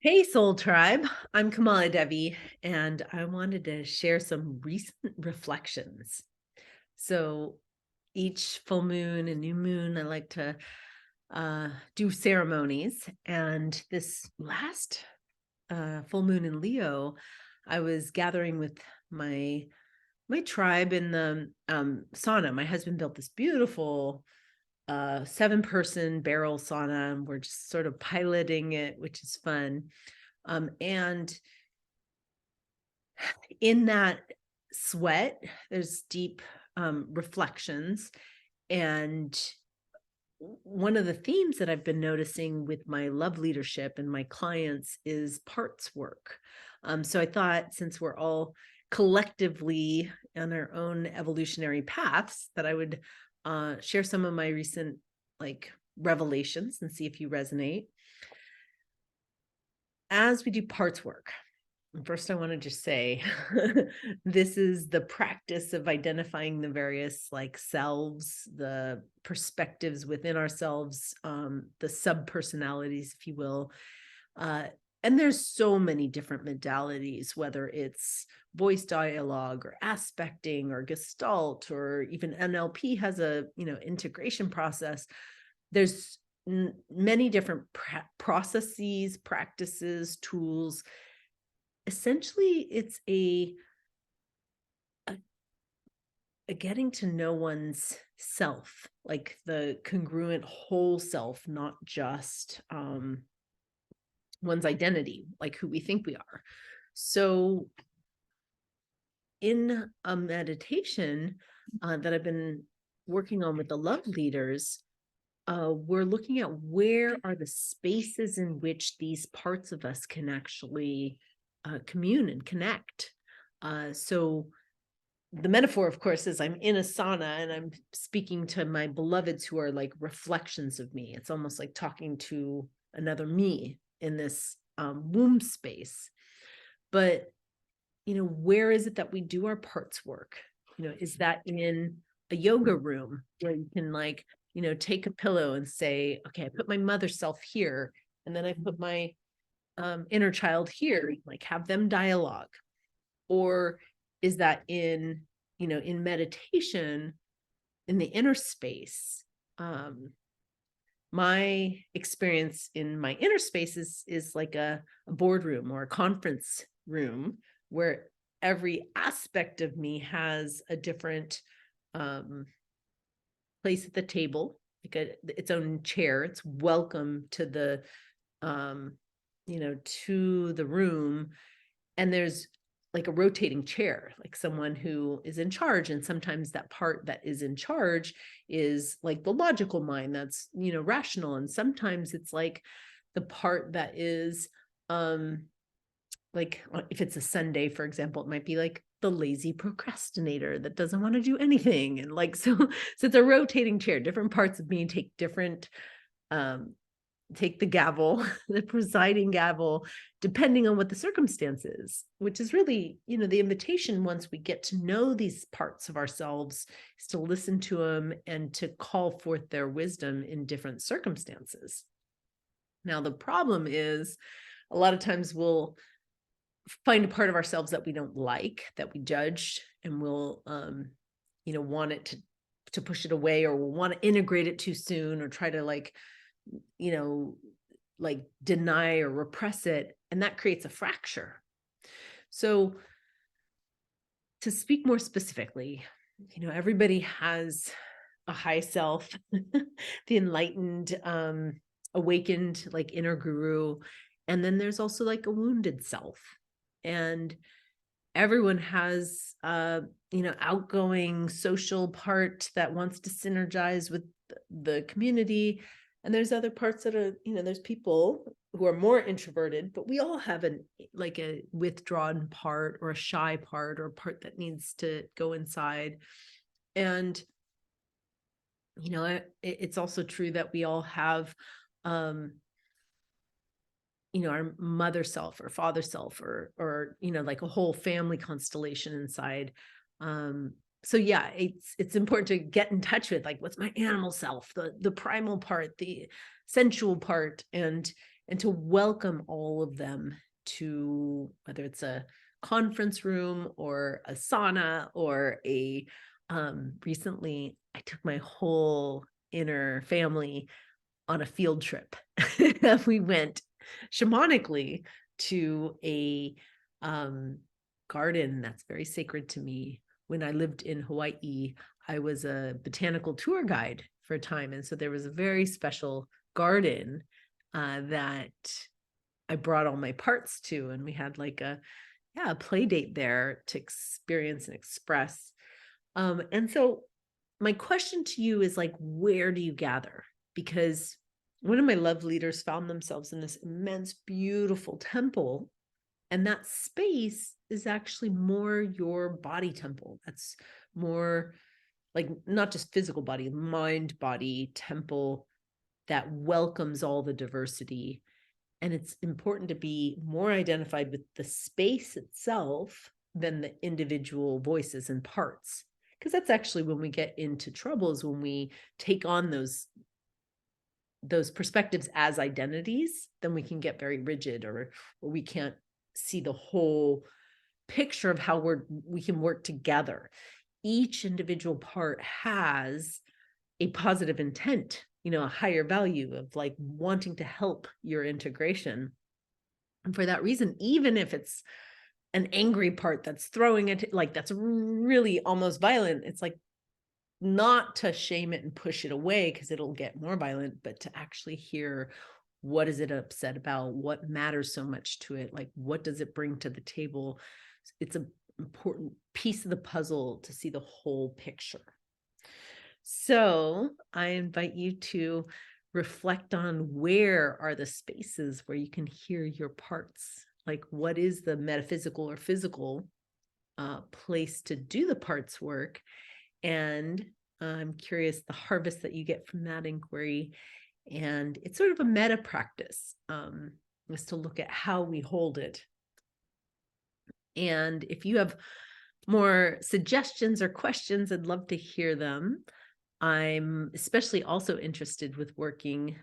Hey, Soul Tribe. I'm KamalaDevi, and I wanted to share some recent reflections. So, each full moon and new moon, I like to do ceremonies. And this last full moon in Leo, I was gathering with my tribe in the sauna. My husband built this beautiful 7-person barrel sauna, and we're just sort of piloting it, which is fun. And in that sweat, there's deep reflections. And one of the themes that I've been noticing with my love leadership and my clients is parts work. So I thought, since we're all collectively on our own evolutionary paths, that I would share some of my recent revelations and see if you resonate. As we do parts work, first, I want to just say this is the practice of identifying the various selves, the perspectives within ourselves, the sub-personalities, if you will. And there's so many different modalities, whether it's voice dialogue or aspecting or gestalt, or even NLP has a integration process. There's many different processes, practices, tools. Essentially, it's a getting to know one's self, like the congruent whole self, not just one's identity, like who we think we are. So in a meditation that I've been working on with the love leaders, we're looking at where are the spaces in which these parts of us can actually commune and connect. So the metaphor, of course, is I'm in a sauna and I'm speaking to my beloveds who are like reflections of me. It's almost like talking to another me in this womb space. But, where is it that we do our parts work? Is that in a yoga room where you can take a pillow and say, okay, I put my mother self here, and then I put my inner child here, like have them dialogue? Or is that in meditation, in the inner space? My experience in my inner space is like a boardroom or a conference room where every aspect of me has a different place at the table, like its own chair. It's welcome to the to the room, and there's like a rotating chair, like someone who is in charge. And sometimes that part that is in charge is like the logical mind that's rational, and sometimes it's like the part that is like, if it's a Sunday, for example, it might be like the lazy procrastinator that doesn't want to do anything. And so it's a rotating chair. Different parts of me take different take the gavel, the presiding gavel, depending on what the circumstance is, which is really, the invitation, once we get to know these parts of ourselves, is to listen to them and to call forth their wisdom in different circumstances. Now, the problem is a lot of times we'll find a part of ourselves that we don't like, that we judge, and we'll, want it to push it away, or we'll want to integrate it too soon, or try to deny or repress it, and that creates a fracture. So to speak more specifically, everybody has a high self, the enlightened, awakened, like inner guru, and then there's also like a wounded self. And everyone has outgoing social part that wants to synergize with the community. And there's other parts that are, there's people who are more introverted, but we all have a withdrawn part, or a shy part, or a part that needs to go inside. And it's also true that we all have our mother self or father self, or like a whole family constellation inside. So yeah, it's important to get in touch with, like, what's my animal self, the primal part, the sensual part, and and to welcome all of them to, whether it's a conference room or a sauna or a, recently I took my whole inner family on a field trip. We went shamanically to a garden that's very sacred to me. When I lived in Hawaii, I was a botanical tour guide for a time. And so there was a very special garden that I brought all my parts to. And we had like a play date there to experience and express. And so my question to you is like, where do you gather? Because one of my love leaders found themselves in this immense, beautiful temple. And that space is actually more your body temple. That's more like not just physical body, mind, body, temple that welcomes all the diversity. And it's important to be more identified with the space itself than the individual voices and parts. Because that's actually when we get into troubles, when we take on those perspectives as identities, then we can get very rigid, or we can't see the whole picture of how we can work together. Each individual part has a positive intent, a higher value of like wanting to help your integration. And for that reason, even if it's an angry part that's throwing it, like that's really almost violent, it's like not to shame it and push it away because it'll get more violent, but to actually hear, what is it upset about? What matters so much to it? Like, what does it bring to the table? It's an important piece of the puzzle to see the whole picture. So I invite you to reflect on, where are the spaces where you can hear your parts? Like, what is the metaphysical or physical place to do the parts work? And I'm curious the harvest that you get from that inquiry. And it's sort of a meta practice, is to look at how we hold it. And if you have more suggestions or questions, I'd love to hear them. I'm especially also interested with working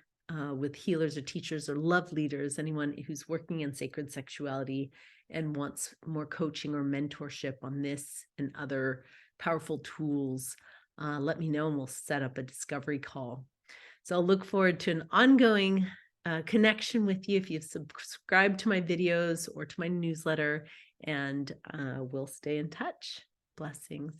with healers or teachers or love leaders, anyone who's working in sacred sexuality and wants more coaching or mentorship on this and other powerful tools. Let me know and we'll set up a discovery call. So I'll look forward to an ongoing connection with you if you've subscribed to my videos or to my newsletter, and we'll stay in touch. Blessings.